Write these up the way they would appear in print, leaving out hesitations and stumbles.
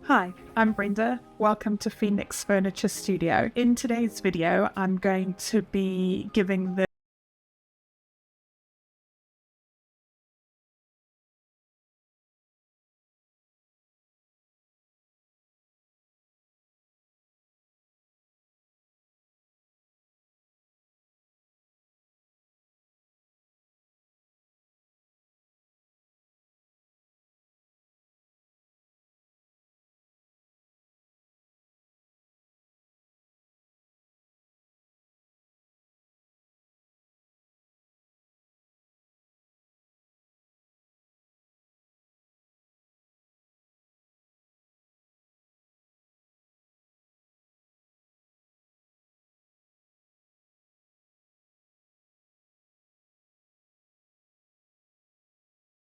Hi, I'm Brenda. Welcome to Phoenix Furniture Studio. In today's video, I'm going to be giving the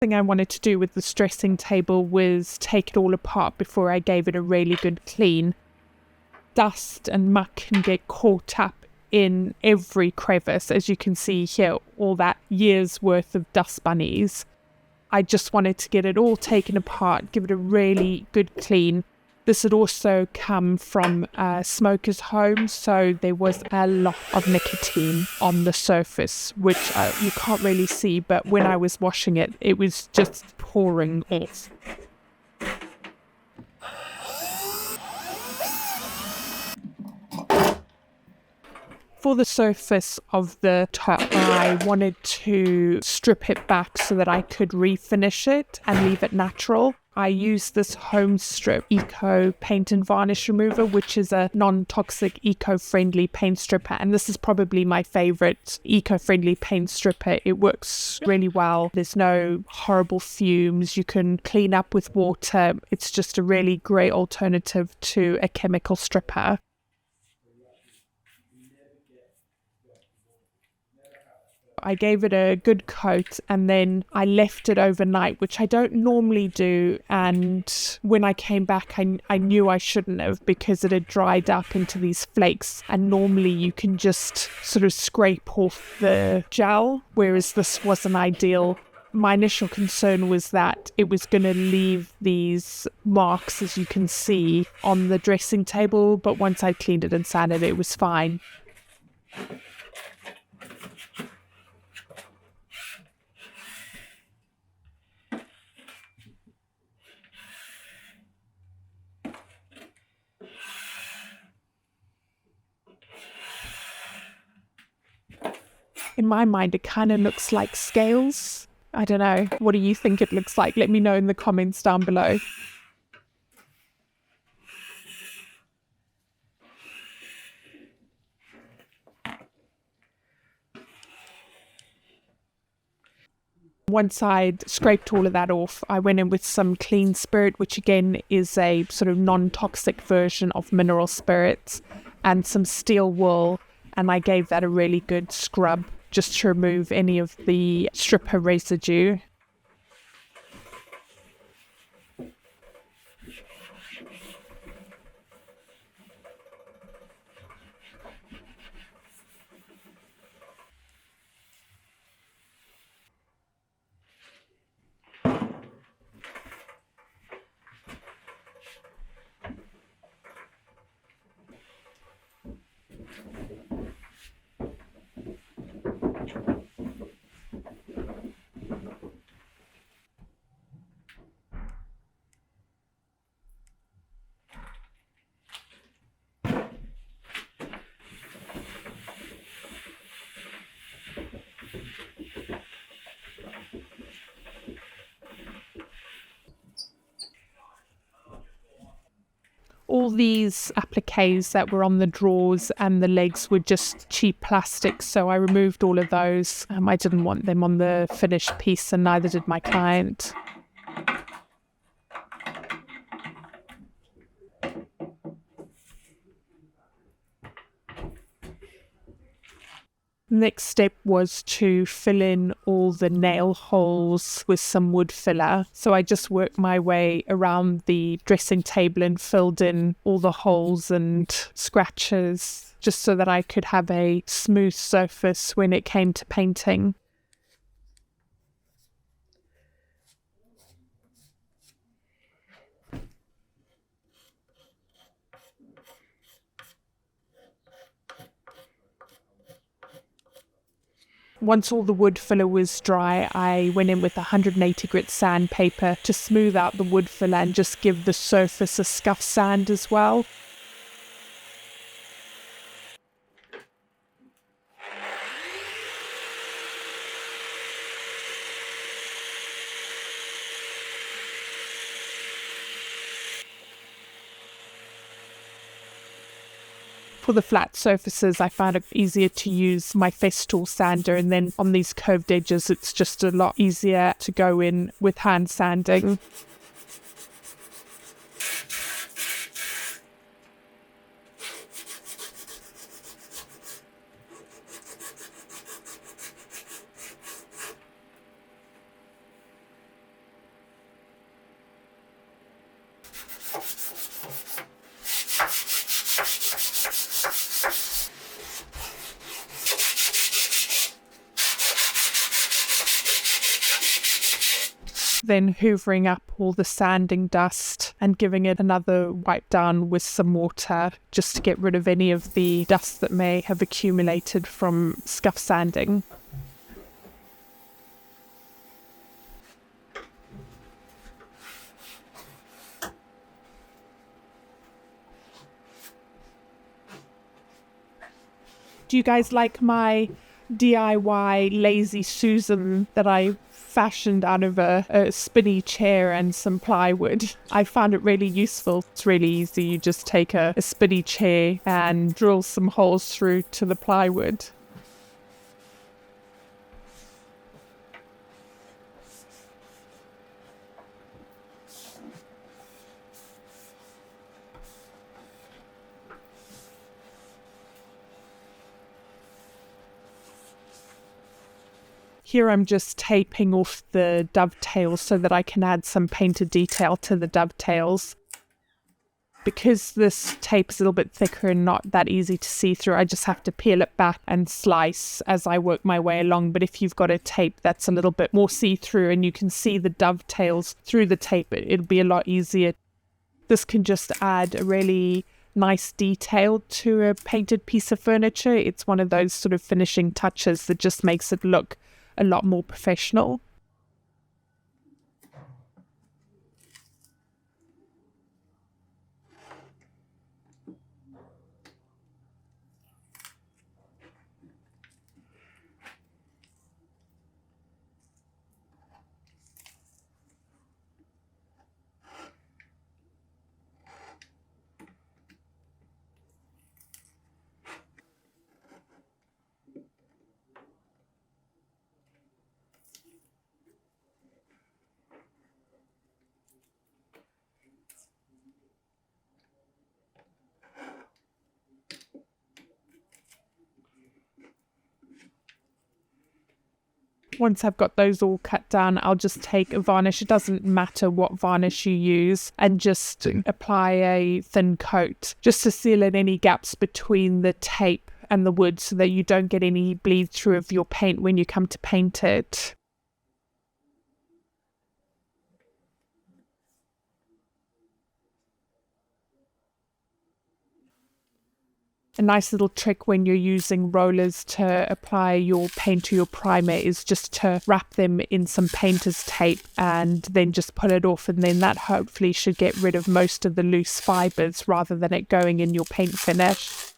thing I wanted to do with this dressing table was take it all apart before I gave it a really good clean. Dust and muck can get caught up in every crevice, as you can see here, all that year's worth of dust bunnies. I just wanted to get it all taken apart, give it a really good clean. This had also come from a smoker's home, so there was a lot of nicotine on the surface, which you can't really see, but when I was washing it, it was just pouring off. For the surface of the top, I wanted to strip it back so that I could refinish it and leave it natural. I used this Home Strip Eco Paint and Varnish Remover, which is a non-toxic, eco-friendly paint stripper. And this is probably my favorite eco-friendly paint stripper. It works really well. There's no horrible fumes. You can clean up with water. It's just a really great alternative to a chemical stripper. I gave it a good coat and then I left it overnight, which I don't normally do. And when I came back, I knew I shouldn't have, because it had dried up into these flakes. And normally you can just sort of scrape off the gel, whereas this wasn't ideal. My initial concern was that it was going to leave these marks, as you can see, on the dressing table. But once I cleaned it and sanded it, it was fine. In my mind, it kind of looks like scales. I don't know. What do you think it looks like? Let me know in the comments down below. Once I'd scraped all of that off, I went in with some clean spirit, which again is a sort of non-toxic version of mineral spirits, and some steel wool, and I gave that a really good scrub just to remove any of the stripper residue. All these appliques that were on the drawers and the legs were just cheap plastic, so I removed all of those. I didn't want them on the finished piece, and neither did my client. Next step was to fill in all the nail holes with some wood filler. So I just worked my way around the dressing table and filled in all the holes and scratches, just so that I could have a smooth surface when it came to painting. Once all the wood filler was dry, I went in with 180 grit sandpaper to smooth out the wood filler and just give the surface a scuff sand as well. For the flat surfaces, I found it easier to use my Festool sander, and then on these curved edges, it's just a lot easier to go in with hand sanding. Then hoovering up all the sanding dust and giving it another wipe down with some water just to get rid of any of the dust that may have accumulated from scuff sanding. Do you guys like my DIY Lazy Susan that I fashioned out of a spinny chair and some plywood? I found it really useful. It's really easy. You just take a spinny chair and drill some holes through to the plywood. Here I'm just taping off the dovetails so that I can add some painted detail to the dovetails. Because this tape is a little bit thicker and not that easy to see through, I just have to peel it back and slice as I work my way along. But if you've got a tape that's a little bit more see-through and you can see the dovetails through the tape, it'll be a lot easier. This can just add a really nice detail to a painted piece of furniture. It's one of those sort of finishing touches that just makes it look a lot more professional. Once I've got those all cut down, I'll just take a varnish. It doesn't matter what varnish you use, and just apply a thin coat just to seal in any gaps between the tape and the wood so that you don't get any bleed through of your paint when you come to paint it. A nice little trick when you're using rollers to apply your paint to your primer is just to wrap them in some painter's tape and then just pull it off, and then that hopefully should get rid of most of the loose fibres rather than it going in your paint finish.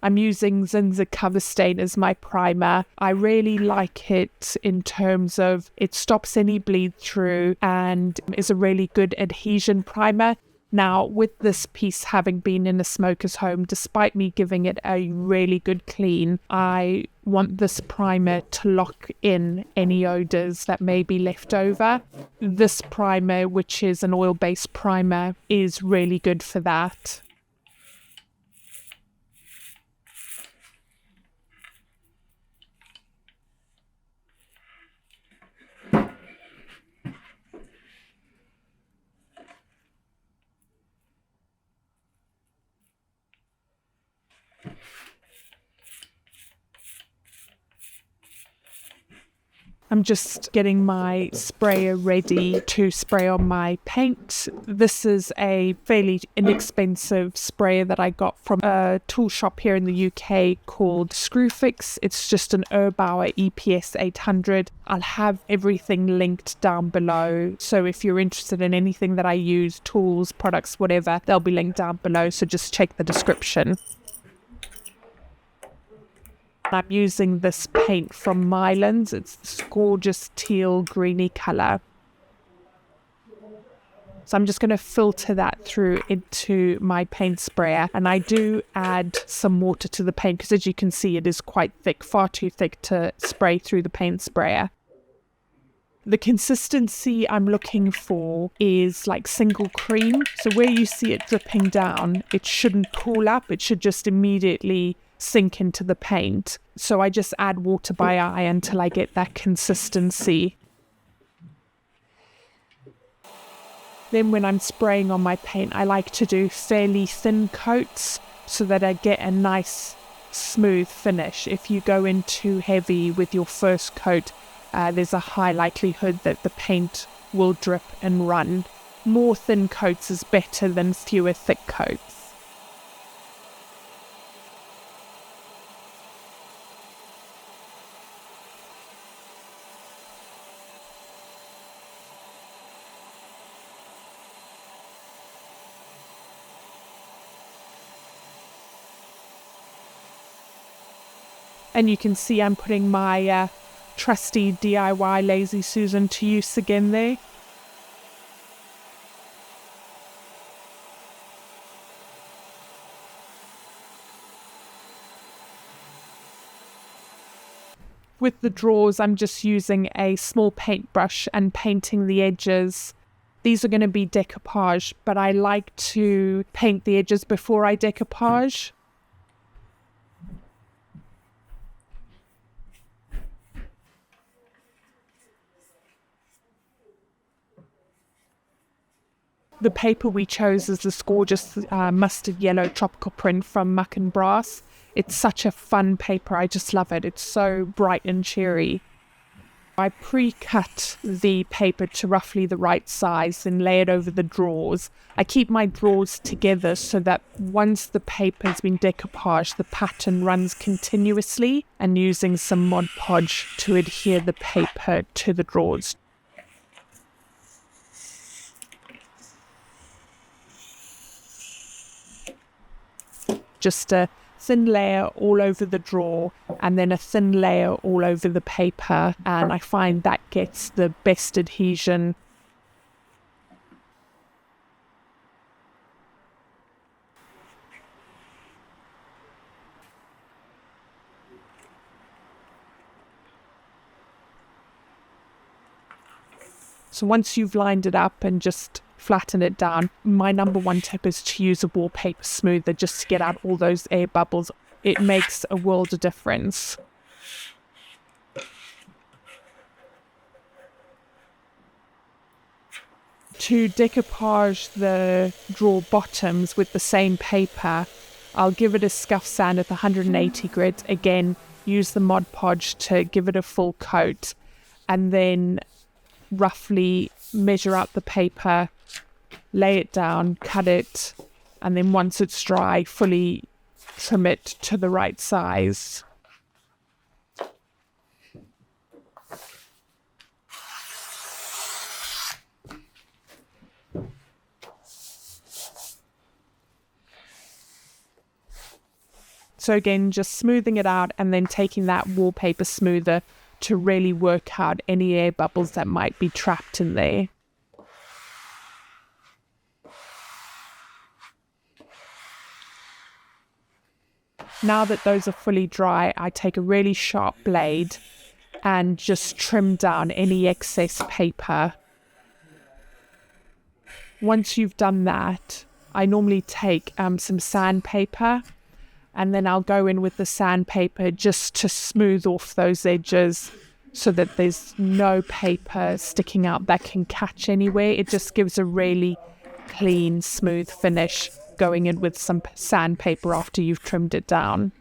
I'm using Zinza Cover Stain as my primer. I really like it in terms of it stops any bleed through and is a really good adhesion primer. Now, with this piece having been in a smoker's home, despite me giving it a really good clean, I want this primer to lock in any odours that may be left over. This primer, which is an oil-based primer, is really good for that. I'm just getting my sprayer ready to spray on my paint. This is a fairly inexpensive sprayer that I got from a tool shop here in the UK called Screwfix. It's just an Erbauer EPS 800. I'll have everything linked down below. So if you're interested in anything that I use, tools, products, whatever, they'll be linked down below. So just check the description. I'm using this paint from Mylands. It's this gorgeous teal greeny colour. So I'm just going to filter that through into my paint sprayer. And I do add some water to the paint because, as you can see, it is quite thick, far too thick to spray through the paint sprayer. The consistency I'm looking for is like single cream. So where you see it dripping down, it shouldn't pool up. It should just immediately sink into the paint. So I just add water by eye until I get that consistency. Then when I'm spraying on my paint, I like to do fairly thin coats so that I get a nice smooth finish. If you go in too heavy with your first coat, there's a high likelihood that the paint will drip and run. More thin coats is better than fewer thick coats. And you can see I'm putting my trusty DIY Lazy Susan to use again there. With the drawers, I'm just using a small paintbrush and painting the edges. These are going to be decoupage, but I like to paint the edges before I decoupage. The paper we chose is this gorgeous mustard yellow tropical print from Muck and Brass. It's such a fun paper. I just love it. It's so bright and cheery. I pre-cut the paper to roughly the right size and lay it over the drawers. I keep my drawers together so that once the paper has been decoupaged, the pattern runs continuously, and using some Mod Podge to adhere the paper to the drawers. Just a thin layer all over the drawer and then a thin layer all over the paper, and I find that gets the best adhesion. So once you've lined it up and just flatten it down, my number one tip is to use a wallpaper smoother just to get out all those air bubbles. It makes a world of difference. To decoupage the drawer bottoms with the same paper, I'll give it a scuff sand at 180 grit. Again, use the Mod Podge to give it a full coat, and then roughly measure out the paper, lay it down, cut it, and then once it's dry, fully trim it to the right size. So again, just smoothing it out and then taking that wallpaper smoother to really work out any air bubbles that might be trapped in there. Now that those are fully dry, I take a really sharp blade and just trim down any excess paper. Once you've done that, I normally take some sandpaper, and then I'll go in with the sandpaper just to smooth off those edges so that there's no paper sticking out that can catch anywhere. It just gives a really clean, smooth finish going in with some sandpaper after you've trimmed it down.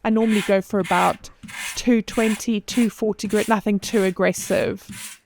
I normally go for about 220, 240 grit, nothing too aggressive.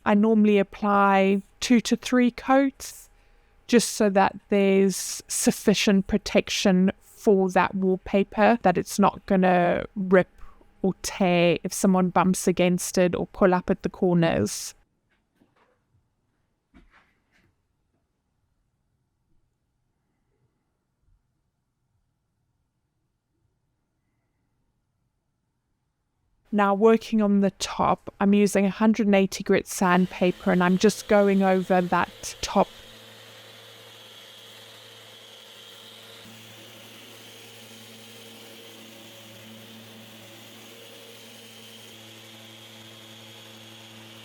I normally apply 2 to 3 coats just so that there's sufficient protection for that wallpaper, that it's not going to rip or tear if someone bumps against it or pull up at the corners. Now working on the top, I'm using 180 grit sandpaper and I'm just going over that top.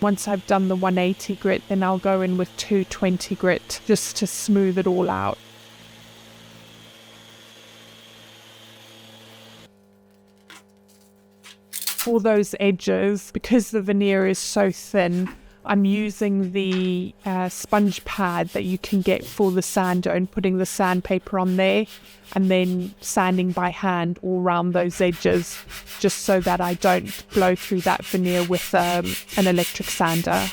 Once I've done the 180 grit, then I'll go in with 220 grit just to smooth it all out. For those edges, because the veneer is so thin, I'm using the sponge pad that you can get for the sander and putting the sandpaper on there and then sanding by hand all around those edges, just so that I don't blow through that veneer with an electric sander.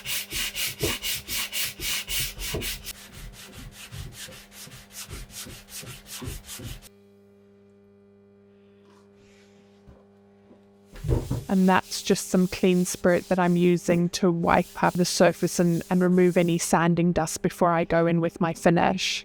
And that's just some clean spirit that I'm using to wipe up the surface and remove any sanding dust before I go in with my finish.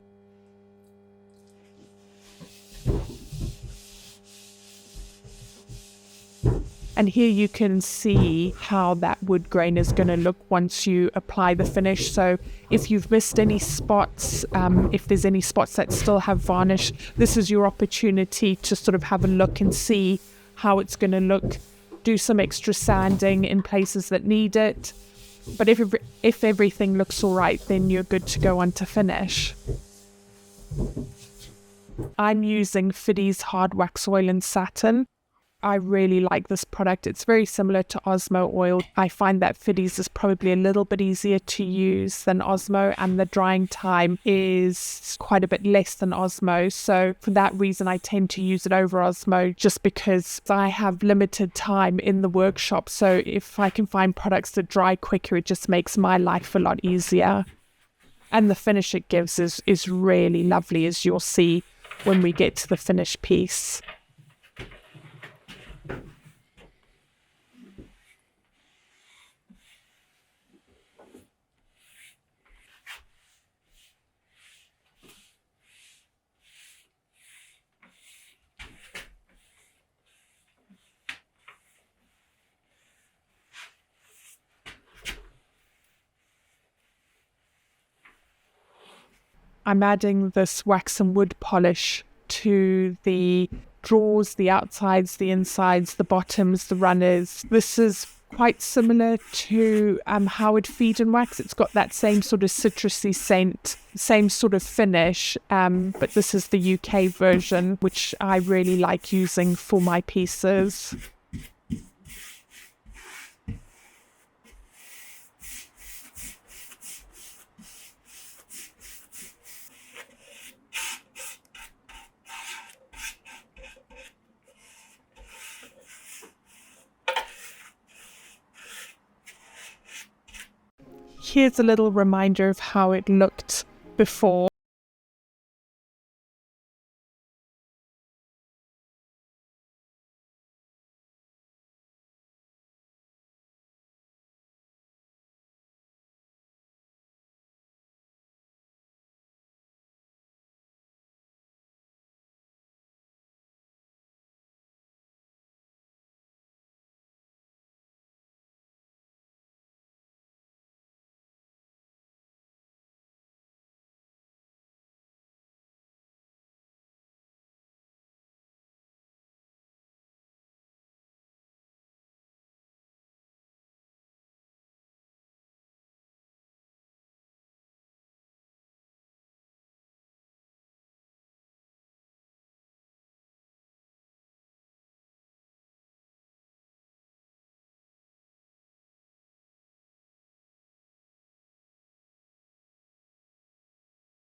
And here you can see how that wood grain is going to look once you apply the finish. So if you've missed any spots, if there's any spots that still have varnish, this is your opportunity to sort of have a look and see how it's going to look. Do some extra sanding in places that need it. But if everything looks all right, then you're good to go on to finish. I'm using Fiddy's Hard Wax Oil and Satin. I really like this product. It's very similar to Osmo oil. I find that Fiddy's is probably a little bit easier to use than Osmo, and the drying time is quite a bit less than Osmo. So for that reason, I tend to use it over Osmo, just because I have limited time in the workshop. So if I can find products that dry quicker, it just makes my life a lot easier. And the finish it gives is really lovely, as you'll see when we get to the finished piece. I'm adding this wax and wood polish to the drawers, the outsides, the insides, the bottoms, the runners. This is quite similar to Howard Feed and Wax. It's got that same sort of citrusy scent, same sort of finish, but this is the UK version, which I really like using for my pieces. Here's a little reminder of how it looked before.